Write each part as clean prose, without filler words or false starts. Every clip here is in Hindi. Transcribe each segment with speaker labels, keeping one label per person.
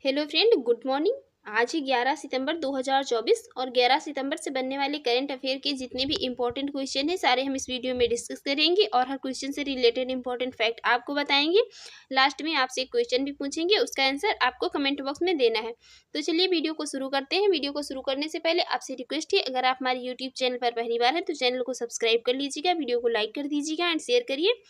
Speaker 1: Hello friend, good morning. आज ही 11 सितंबर 2024 और 11 सितंबर से बनने वाले करंट अफेयर के जितने भी इंपॉर्टेंट क्वेश्चन हैं सारे हम इस वीडियो में डिस्कस करेंगे और हर क्वेश्चन से रिलेटेड इंपॉर्टेंट फैक्ट आपको बताएंगे। लास्ट में आपसे एक क्वेश्चन भी पूछेंगे, उसका आंसर आपको कमेंट बॉक्स में देना है। तो चलिए वीडियो को शुरू करते हैं। वीडियो को शुरू करने से पहले आपसे रिक्वेस्ट है, अगर आप हमारे यूट्यूब चैनल पर पहली बार हैं तो चैनल को सब्सक्राइब कर लीजिएगा, वीडियो को लाइक कर दीजिएगा एंड शेयर करिए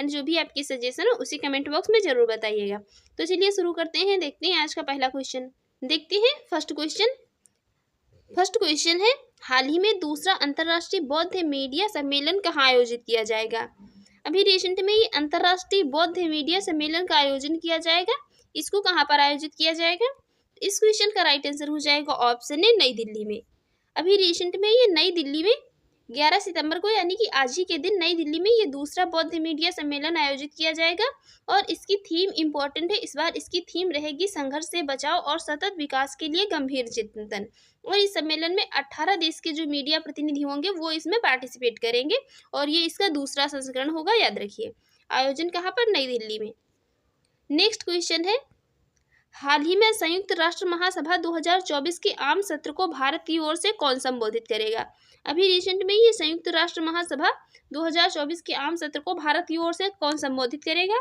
Speaker 1: एंड जो भी आपकी सजेशन हो उसी कमेंट बॉक्स में जरूर बताइएगा। तो चलिए शुरू करते हैं, देखते हैं आज का पहला क्वेश्चन। देखते हैं फर्स्ट क्वेश्चन है, हाल ही में दूसरा अंतर्राष्ट्रीय बौद्ध मीडिया सम्मेलन कहाँ आयोजित किया जाएगा। अभी रिसेंट में ये अंतर्राष्ट्रीय बौद्ध मीडिया सम्मेलन का आयोजन किया जाएगा। इसको कहाँ पर आयोजित किया जाएगा? इस क्वेश्चन का राइट आंसर हो जाएगा ऑप्शन ए, नई दिल्ली में। अभी रिसेंट में ये नई दिल्ली में 11 सितंबर को यानी कि आज ही के दिन नई दिल्ली में ये दूसरा बौद्ध मीडिया सम्मेलन आयोजित किया जाएगा और इसकी थीम इंपॉर्टेंट है। इस बार इसकी थीम रहेगी संघर्ष से बचाव और सतत विकास के लिए गंभीर चिंतन। और इस सम्मेलन में 18 देश के जो मीडिया प्रतिनिधि होंगे वो इसमें पार्टिसिपेट करेंगे और ये इसका दूसरा संस्करण होगा, याद रखिए। आयोजन कहाँ पर? नई दिल्ली में। नेक्स्ट क्वेश्चन है, हाल ही में संयुक्त राष्ट्र महासभा 2024 के आम सत्र को भारत की ओर से कौन संबोधित करेगा। अभी रिसेंट में ये संयुक्त राष्ट्र महासभा 2024 के आम सत्र को भारत की ओर से कौन संबोधित करेगा?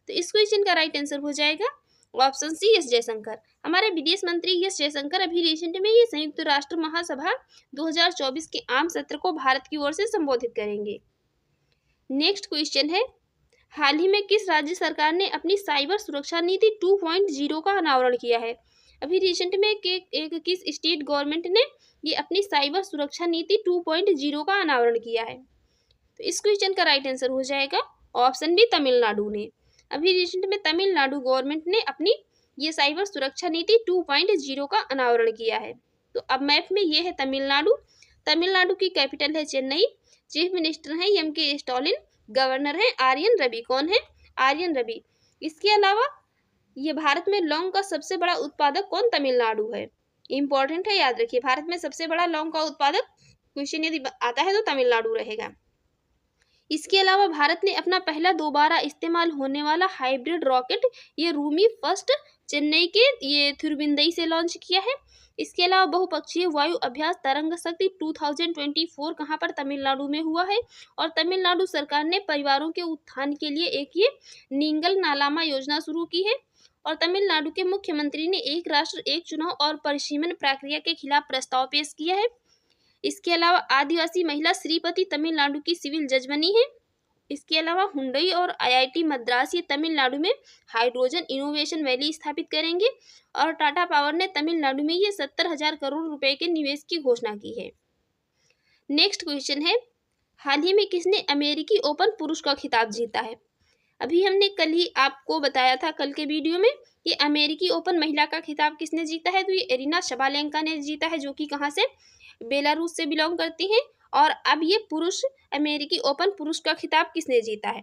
Speaker 1: तो इस क्वेश्चन का राइट आंसर हो जाएगा ऑप्शन सी, एस जयशंकर। हमारे विदेश मंत्री एस जयशंकर अभी रिसेंट में ये संयुक्त राष्ट्र महासभा 2024 के आम सत्र को भारत की ओर से संबोधित करेंगे। नेक्स्ट क्वेश्चन है, हाल ही में किस राज्य सरकार ने अपनी साइबर सुरक्षा नीति 2.0 का अनावरण किया है। अभी रिसेंट में एक किस स्टेट गवर्नमेंट ने ये अपनी साइबर सुरक्षा नीति 2.0 का अनावरण किया है। तो इस क्वेश्चन का राइट आंसर हो जाएगा ऑप्शन बी, तमिलनाडु ने। अभी रिसेंट में तमिलनाडु गवर्नमेंट ने अपनी ये साइबर सुरक्षा नीति 2.0 का अनावरण किया है। तो अब मैप में ये है तमिलनाडु। तमिलनाडु की कैपिटल है चेन्नई। चीफ मिनिस्टर हैं एम के स्टालिन। गवर्नर है आर्यन रवि। कौन है? आर्यन रवि। इसके अलावा ये भारत में लौंग का सबसे बड़ा उत्पादक कौन? तमिलनाडु है। इंपॉर्टेंट है, याद रखिए। भारत में सबसे बड़ा लौंग का उत्पादक क्वेश्चन यदि आता है तो तमिलनाडु रहेगा। इसके अलावा भारत ने अपना पहला दोबारा इस्तेमाल होने वाला हाइब्रिड रॉकेट ये रूमी फर्स्ट चेन्नई के ये थिरुविंदई से लॉन्च किया है। इसके अलावा बहुपक्षीय वायु अभ्यास तरंग शक्ति 2024 कहाँ पर? तमिलनाडु में हुआ है। और तमिलनाडु सरकार ने परिवारों के उत्थान के लिए एक ये नींगल नालामा योजना शुरू की है। और तमिलनाडु के मुख्यमंत्री ने एक राष्ट्र एक चुनाव और परिसीमन प्रक्रिया के खिलाफ प्रस्ताव पेश किया है। इसके अलावा आदिवासी महिला श्रीपति तमिलनाडु की सिविल जज बनी है। इसके अलावा हुंडई और आईआईटी मद्रास ये तमिलनाडु में हाइड्रोजन इनोवेशन वैली स्थापित करेंगे। और टाटा पावर ने तमिलनाडु में ये 70,000 करोड़ रुपए के निवेश की घोषणा की है। नेक्स्ट क्वेश्चन है, हाल ही में किसने अमेरिकी ओपन पुरुष का खिताब जीता है। अभी हमने कल ही आपको बताया था, कल के वीडियो में, ये अमेरिकी ओपन महिला का खिताब किसने जीता है। तो ये एरिना शबालेंका ने जीता है, जो कि कहाँ से? बेलारूस से बिलोंग करती हैं। और अब ये पुरुष अमेरिकी ओपन पुरुष का खिताब किसने जीता है?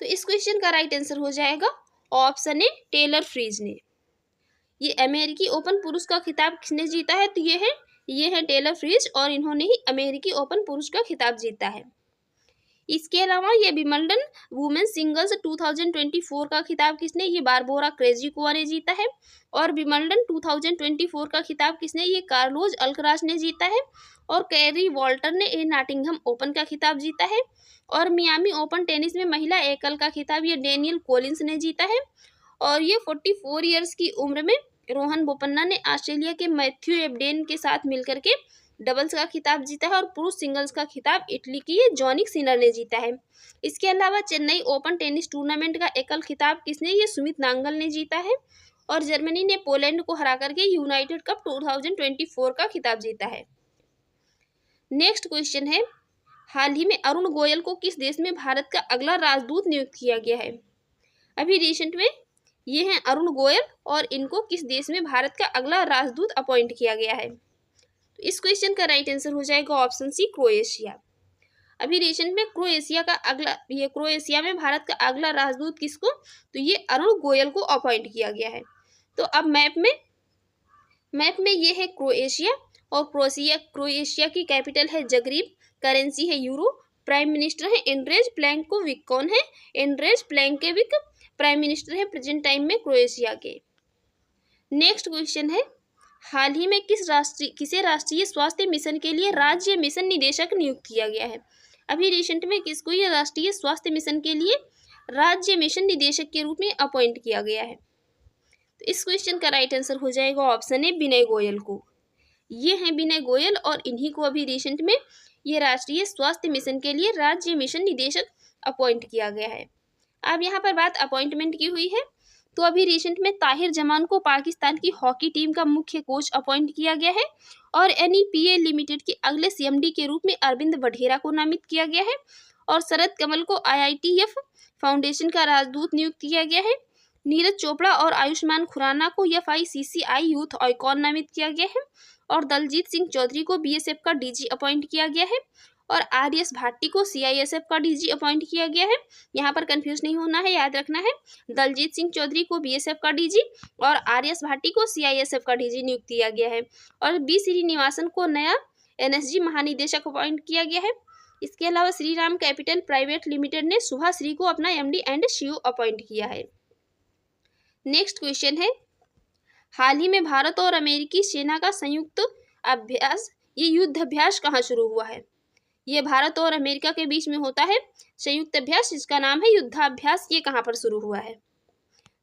Speaker 1: तो इस क्वेश्चन का राइट आंसर हो जाएगा ऑप्शन ए, टेलर फ्रीज ने। ये अमेरिकी ओपन पुरुष का खिताब किसने जीता है? तो ये है टेलर फ्रीज और इन्होंने ही अमेरिकी ओपन पुरुष का खिताब जीता है। इसके अलावा ये विंबलडन वुमेन सिंगल्स 2024 का खिताब किसने? ये बारबोरा क्रेजिकोवा ने जीता है। और विंबलडन 2024 का खिताब किसने? ये कार्लोस अल्कराज ने जीता है। और कैरी वॉल्टर ने ये नॉटिंघम ओपन का खिताब जीता है। और मियामी ओपन टेनिस में महिला एकल का खिताब ये डेनियल कोलिंस ने जीता है। और ये 44 ईयर्स की उम्र में रोहन बोपन्ना ने ऑस्ट्रेलिया के मैथ्यू एबडेन के साथ मिलकर के डबल्स का खिताब जीता है। और पुरुष सिंगल्स का खिताब इटली की ये जॉनिक सिनर ने जीता है। इसके अलावा चेन्नई ओपन टेनिस टूर्नामेंट का एकल खिताब किसने? ये सुमित नांगल ने जीता है। और जर्मनी ने पोलैंड को हरा करके यूनाइटेड कप 2024 का खिताब जीता है। नेक्स्ट क्वेश्चन है, हाल ही में अरुण गोयल को किस देश में भारत का अगला राजदूत नियुक्त किया गया है। अभी रिसेंट में ये हैं अरुण गोयल और इनको किस देश में भारत का अगला राजदूत अपॉइंट किया गया है। तो इस क्वेश्चन का राइट आंसर हो जाएगा ऑप्शन सी, क्रोएशिया। अभी रिसेंट में क्रोएशिया में भारत का अगला राजदूत किसको? तो ये अरुण गोयल को अपॉइंट किया गया है। तो अब मैप में ये है क्रोएशिया और क्रोएशिया की कैपिटल है जगरीब, करेंसी है यूरो, प्राइम मिनिस्टर है एंड्रेज प्लेंकोविक। कौन है? एंड्रेज प्लेंकोविक प्राइम मिनिस्टर है प्रेजेंट टाइम में क्रोएशिया के। नेक्स्ट क्वेश्चन है, हाल ही में किसे राष्ट्रीय स्वास्थ्य मिशन के लिए राज्य मिशन निदेशक नियुक्त किया गया है? अभी रिसेंट में किसको ये राष्ट्रीय स्वास्थ्य मिशन के लिए राज्य मिशन निदेशक के रूप में अपॉइंट किया गया है? तो इस क्वेश्चन का राइट आंसर हो जाएगा ऑप्शन ए, विनय गोयल को। ये हैं विनय गोयल और इन्हीं को अभी रिसेंट में ये राष्ट्रीय स्वास्थ्य मिशन के लिए राज्य मिशन निदेशक अपॉइंट किया गया है। अब यहाँ पर बात अपॉइंटमेंट की हुई है, तो अभी रिसेंट में ताहिर जमान को पाकिस्तान की हॉकी टीम का मुख्य कोच अपॉइंट किया गया है और NEPA लिमिटेड के अगले CMD के रूप में अरविंद वढेरा को नामित किया गया है और शरद कमल को IITF फाउंडेशन का राजदूत नियुक्त किया गया है। नीरज चोपड़ा और आयुष्मान खुराना को FICCI यूथ आइकॉन नामित किया गया है और दलजीत सिंह चौधरी को BSF का DG अपॉइंट किया गया है और RS भाटी को CISF का DG अपॉइंट किया गया है। यहाँ पर कंफ्यूज नहीं होना है, याद रखना है, दलजीत सिंह चौधरी को BSF का DG और RS भाटी को CISF का DG नियुक्त किया गया है और B श्रीनिवासन को नया NSG महानिदेशक अपॉइंट किया गया है। इसके अलावा श्रीराम कैपिटल प्राइवेट लिमिटेड ने सुभा श्री को अपना MD एंड CEO अपॉइंट किया है। नेक्स्ट क्वेश्चन है, हाल ही में भारत और अमेरिकी सेना का संयुक्त अभ्यास, ये युद्ध अभ्यास कहाँ शुरू हुआ है? ये भारत और अमेरिका के बीच में होता है संयुक्त अभ्यास, इसका नाम है युद्धाभ्यास। ये कहाँ पर शुरू हुआ है?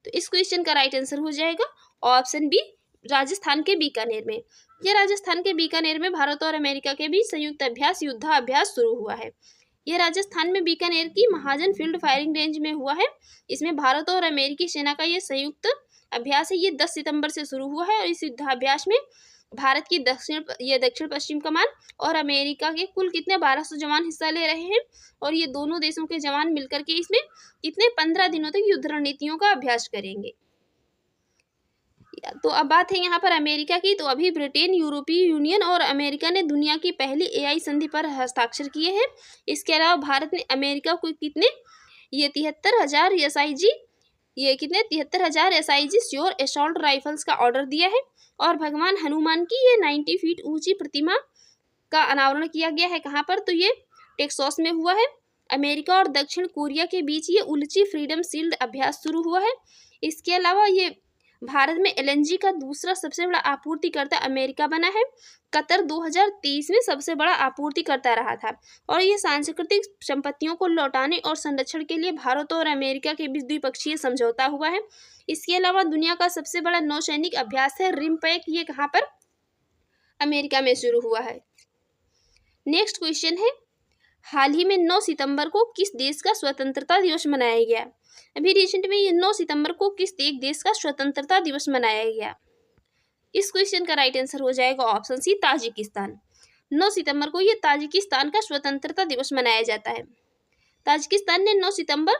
Speaker 1: तो इस क्वेश्चन का राइट आंसर हो जाएगा ऑप्शन बी, राजस्थान के बीकानेर में। ये राजस्थान के बीकानेर में भारत और अमेरिका के बीच संयुक्त अभ्यास युद्धाभ्यास शुरू हुआ है। ये राजस्थान में बीकानेर की महाजन फील्ड फायरिंग रेंज में हुआ है। इसमें भारत और अमेरिकी सेना का ये संयुक्त अभ्यास है, ये 10 सितंबर से शुरू हुआ है और इस युद्धाभ्यास में भारत की दक्षिण पश्चिम कमान और अमेरिका के कुल कितने 1200 जवान हिस्सा ले रहे हैं और ये दोनों देशों के जवान मिलकर के इसमें कितने 15 दिनों तक युद्ध रणनीतियों का अभ्यास करेंगे। तो अब बात है यहाँ पर अमेरिका की, तो अभी ब्रिटेन, यूरोपीय यूनियन और अमेरिका ने दुनिया की पहली AI संधि पर हस्ताक्षर किए हैं। इसके अलावा भारत ने अमेरिका को कितने 73,000 SIG श्योर असॉल्ट राइफल्स का ऑर्डर दिया है और भगवान हनुमान की ये 90 फीट ऊंची प्रतिमा का अनावरण किया गया है। कहाँ पर? तो ये टेक्सास में हुआ है। अमेरिका और दक्षिण कोरिया के बीच ये उल्ची फ्रीडम शील्ड अभ्यास शुरू हुआ है। इसके अलावा ये भारत में LNG का दूसरा सबसे बड़ा आपूर्तिकर्ता अमेरिका बना है। कतर 2023 में सबसे बड़ा आपूर्तिकर्ता रहा था और ये सांस्कृतिक संपत्तियों को लौटाने और संरक्षण के लिए भारत और अमेरिका के बीच द्विपक्षीय समझौता हुआ है। इसके अलावा दुनिया का सबसे बड़ा नौसैनिक अभ्यास है रिमपैक, ये कहाँ पर? अमेरिका में शुरू हुआ है। नेक्स्ट क्वेश्चन है, हाल ही में 9 सितंबर को किस देश का स्वतंत्रता दिवस मनाया गया? अभी रिसेंट में ये 9 सितंबर को किस एक देश का स्वतंत्रता दिवस मनाया गया? इस क्वेश्चन का राइट आंसर हो जाएगा ऑप्शन सी, ताजिकिस्तान। 9 सितंबर को ये ताजिकिस्तान का स्वतंत्रता दिवस मनाया जाता है। ताजिकिस्तान ने 9 सितंबर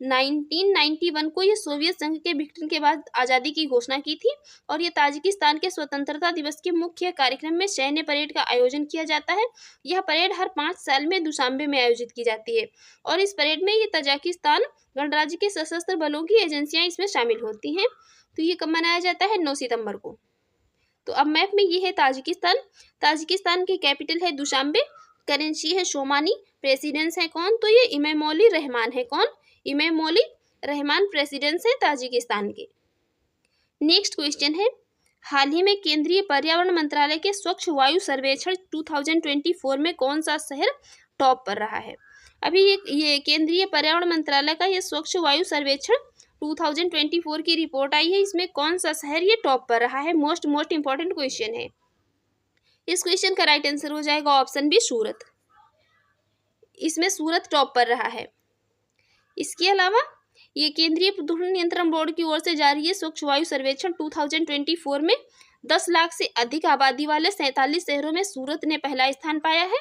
Speaker 1: 1991 को ये सोवियत संघ के विघटन के बाद आज़ादी की घोषणा की थी और ये ताजिकिस्तान के स्वतंत्रता दिवस के मुख्य कार्यक्रम में सैन्य परेड का आयोजन किया जाता है। यह परेड हर 5 साल में दुशांबे में आयोजित की जाती है और इस परेड में ये ताजिकिस्तान गणराज्य के सशस्त्र बलों की एजेंसियां इसमें शामिल होती हैं। तो ये कब मनाया जाता है? 9 सितंबर को। तो अब मैप में ये है ताजिकिस्तान। ताजिकिस्तान की कैपिटल है दुशांबे, करेंसी है शोमानी, प्रेसिडेंस है कौन? तो ये इमामोली रहमान है। कौन? इमामोली रहमान प्रेसिडेंस है ताजिकिस्तान के। नेक्स्ट क्वेश्चन है, हाल ही में केंद्रीय पर्यावरण मंत्रालय के स्वच्छ वायु सर्वेक्षण 2024 में कौन सा शहर टॉप पर रहा है? अभी ये केंद्रीय पर्यावरण मंत्रालय का ये स्वच्छ वायु सर्वेक्षण 2024 की रिपोर्ट आई है। इसमें कौन सा शहर ये टॉप पर रहा है? मोस्ट इंपॉर्टेंट क्वेश्चन है। इस क्वेश्चन का राइट आंसर हो जाएगा ऑप्शन बी, सूरत। इसमें सूरत टॉप पर रहा है। इसके अलावा ये केंद्रीय प्रदूषण नियंत्रण बोर्ड की ओर से जारी है स्वच्छ वायु सर्वेक्षण 2024 में 10 लाख से अधिक आबादी वाले 47 शहरों में सूरत ने पहला स्थान पाया है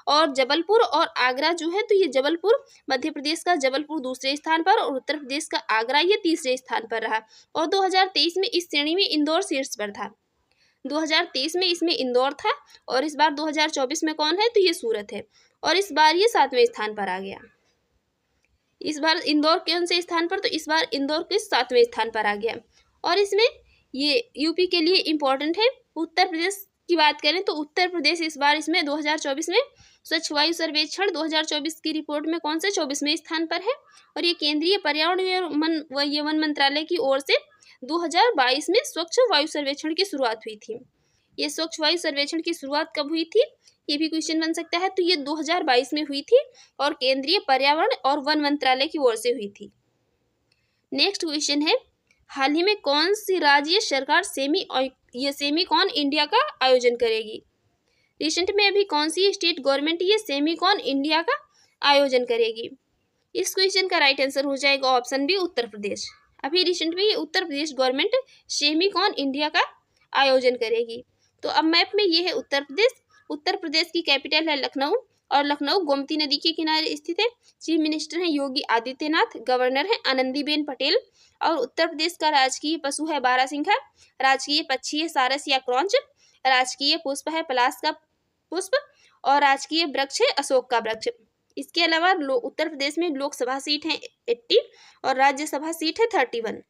Speaker 1: और जबलपुर और आगरा जो है, तो ये जबलपुर मध्य प्रदेश का जबलपुर दूसरे स्थान पर और उत्तर प्रदेश का आगरा ये तीसरे स्थान पर रहा और 2023 में इस श्रेणी में इंदौर शीर्ष पर था। 2023 में इसमें इंदौर था और इस बार 2024 में कौन है? तो ये सूरत है और इस बार ये 7वें स्थान पर आ गया। इस बार इंदौर कौन से स्थान पर? तो इस बार इंदौर के 7वें स्थान पर आ गया और इसमें ये यूपी के लिए इम्पोर्टेंट है। उत्तर प्रदेश की बात करें तो उत्तर प्रदेश इस बार इसमें 2024 में स्वच्छ वायु सर्वेक्षण 2024 की रिपोर्ट में कौन से 24वें स्थान पर है और ये केंद्रीय पर्यावरण वन मंत्रालय की ओर से 2022 में स्वच्छ वायु सर्वेक्षण की शुरुआत हुई थी। ये स्वच्छ वायु सर्वेक्षण की शुरुआत कब हुई थी, ये भी क्वेश्चन बन सकता है। तो ये 2022 में हुई थी और केंद्रीय पर्यावरण और वन मंत्रालय की ओर से हुई थी। नेक्स्ट क्वेश्चन है, हाल ही में कौन सी राज्य सरकार सेमीकॉन इंडिया का आयोजन करेगी? रिसेंट में अभी कौन सी स्टेट गवर्नमेंट ये सेमीकॉन इंडिया का आयोजन करेगी? इस क्वेश्चन का राइट आंसर हो जाएगा ऑप्शन बी, उत्तर प्रदेश। अभी रिसेंट में ये Uttar Pradesh government Semicon India का आयोजन करेगी। तो अब मैप में ये है उत्तर प्रदेश। उत्तर प्रदेश की कैपिटल है लखनऊ और लखनऊ गोमती नदी के किनारे स्थित है। चीफ मिनिस्टर हैं योगी आदित्यनाथ, गवर्नर हैं आनंदीबेन पटेल और उत्तर प्रदेश का राजकीय पशु है बारहसिंघा, राजकीय पक्षी है सारस या क्रॉन्च, राजकीय पुष्प है पलाश का पुष्प और राजकीय वृक्ष है अशोक का वृक्ष। इसके अलावा उत्तर प्रदेश में लोकसभा सीट है 80 और राज्यसभा सीट है 31।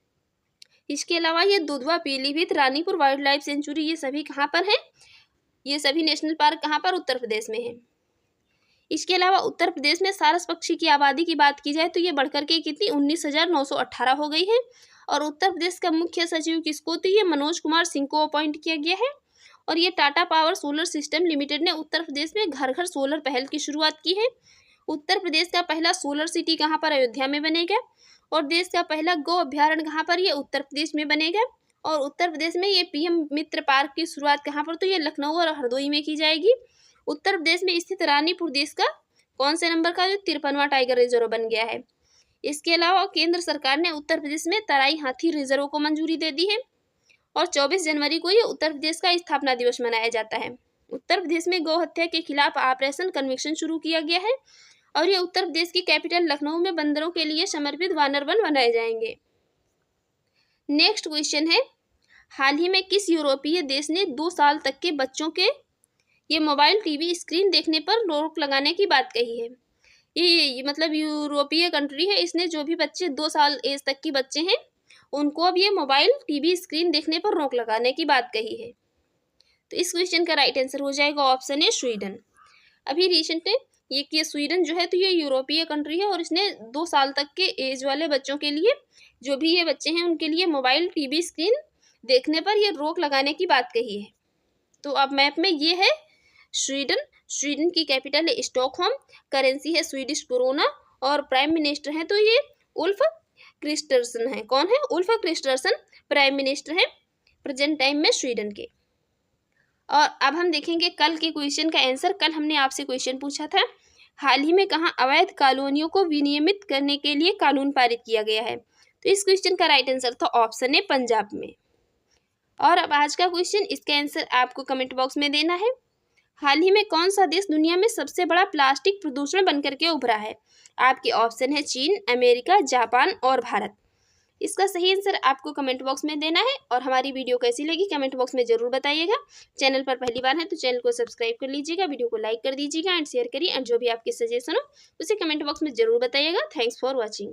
Speaker 1: इसके अलावा ये Dudhwa, Pilibhit, Ranipur wild life sanctuary ये सभी कहाँ पर हैं? ये सभी नेशनल पार्क कहाँ पर? उत्तर प्रदेश में है। इसके अलावा उत्तर प्रदेश में सारस पक्षी की आबादी की बात की जाए तो ये बढ़कर के कितनी 19,918 हो गई है। और उत्तर प्रदेश का मुख्य सचिव किसको? तो ये मनोज कुमार सिंह को अपॉइंट किया गया है। और ये Tata power solar system limited ने उत्तर प्रदेश में घर घर सोलर पहल की शुरुआत की है। उत्तर प्रदेश का पहला सोलर सिटी कहाँ पर? अयोध्या में बनेगा। और देश का पहला गौ अभ्यारण्य कहाँ पर? ये उत्तर प्रदेश में बनेगा। और उत्तर प्रदेश में ये पीएम मित्र पार्क की शुरुआत कहाँ पर? तो ये लखनऊ और हरदोई में की जाएगी। उत्तर प्रदेश में स्थित रानीपुर देश का कौन से नंबर का? जो 53वां टाइगर रिजर्व बन गया है। इसके अलावा केंद्र सरकार ने उत्तर प्रदेश में तराई हाथी रिजर्व को मंजूरी दे दी है। और 24 जनवरी को ये उत्तर प्रदेश का स्थापना दिवस मनाया जाता है। उत्तर प्रदेश में गौ हत्या के खिलाफ ऑपरेशन कन्विक्शन शुरू किया गया है। और ये उत्तर प्रदेश की कैपिटल लखनऊ में बंदरों के लिए समर्पित वानर वन बनाए जाएंगे। नेक्स्ट क्वेश्चन है, हाल ही में किस यूरोपीय देश ने 2 साल तक के बच्चों के ये मोबाइल टीवी स्क्रीन देखने पर रोक लगाने की बात कही है? ये मतलब यूरोपीय कंट्री है, इसने जो भी बच्चे 2 साल एज तक के बच्चे हैं उनको अब ये मोबाइल टीवी स्क्रीन देखने पर रोक लगाने की बात कही है। तो इस क्वेश्चन का राइट आंसर हो जाएगा ऑप्शन ए, स्वीडन। अभी रिसेंट ये स्वीडन जो है तो ये यूरोपीय कंट्री है और इसने 2 साल तक के एज वाले बच्चों के लिए, जो भी ये बच्चे हैं उनके लिए मोबाइल टीवी स्क्रीन देखने पर ये रोक लगाने की बात कही है। तो अब मैप में ये है स्वीडन। स्वीडन की कैपिटल है स्टॉकहोम, करेंसी है स्वीडिश क्रोना और प्राइम मिनिस्टर हैं तो ये उल्फ क्रिस्टर्सन है। कौन है? उल्फ क्रिस्टर्सन प्राइम मिनिस्टर है प्रेजेंट टाइम में स्वीडन के। और अब हम देखेंगे कल के क्वेश्चन का आंसर। कल हमने आपसे क्वेश्चन पूछा था, हाल ही में कहाँ अवैध कॉलोनियों को विनियमित करने के लिए कानून पारित किया गया है? तो इस क्वेश्चन का राइट आंसर था ऑप्शन ए, पंजाब में। और अब आज का क्वेश्चन, इसका आंसर आपको कमेंट बॉक्स में देना है। हाल ही में कौन सा देश दुनिया में सबसे बड़ा प्लास्टिक प्रदूषण बनकर के उभरा है? आपके ऑप्शन है चीन, अमेरिका, जापान और भारत। इसका सही आंसर आपको कमेंट बॉक्स में देना है। और हमारी वीडियो कैसी लगी कमेंट बॉक्स में जरूर बताइएगा। चैनल पर पहली बार है तो चैनल को सब्सक्राइब कर लीजिएगा, वीडियो को लाइक कर दीजिएगा एंड शेयर करिए। एंड जो भी आपके सजेशन हो उसे कमेंट बॉक्स में जरूर बताइएगा। Thanks for watching.